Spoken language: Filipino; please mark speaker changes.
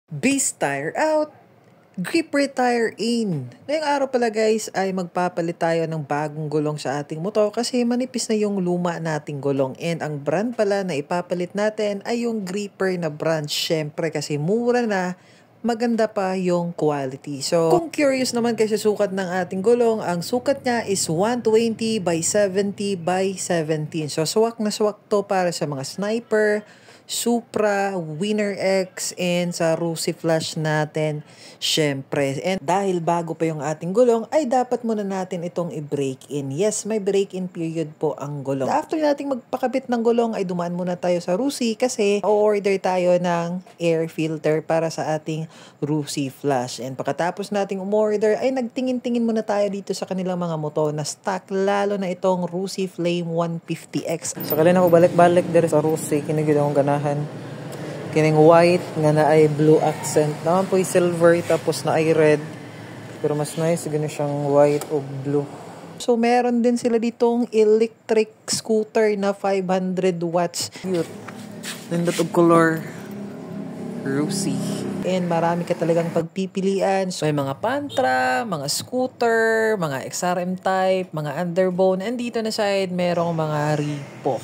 Speaker 1: Base tire out, gripper tire in. Ngayong araw pala guys ay magpapalit tayo ng bagong gulong sa ating motor kasi manipis na yung luma nating gulong. And ang brand pala na ipapalit natin ay yung gripper na brand. Syempre kasi mura na, maganda pa yung quality. So kung curious naman kasi sukat ng ating gulong, ang sukat niya is 120 by 70 by 17. So swak na swak to para sa mga sniper, Supra, Winner X, and sa Rusi Flash natin, syempre. And dahil bago pa yung ating gulong, ay dapat muna natin itong i-break in. Yes, may break-in period po ang gulong. After nating magpakabit ng gulong, ay dumaan muna tayo sa Rusi kasi o-order tayo ng air filter para sa ating Rusi Flash. And pagkatapos nating umorder, ay nagtingin-tingin muna tayo dito sa kanilang mga motor na stock, lalo na itong Rusi Flame 150X. So kalina ko balik-balik dito sa Rusi, kinigid akong ganahan. Kining white nga na ay blue accent. Naman po yung silver tapos na ay red. Pero mas nice gano'n siyang white o blue. So meron din sila ditong electric scooter na 500 watts. Cute. Nindot og color. Rosy. And marami ka talagang pagpipilian. So, may mga Pantra, mga scooter, mga XRM type, mga underbone. And dito na side, merong mga Repo.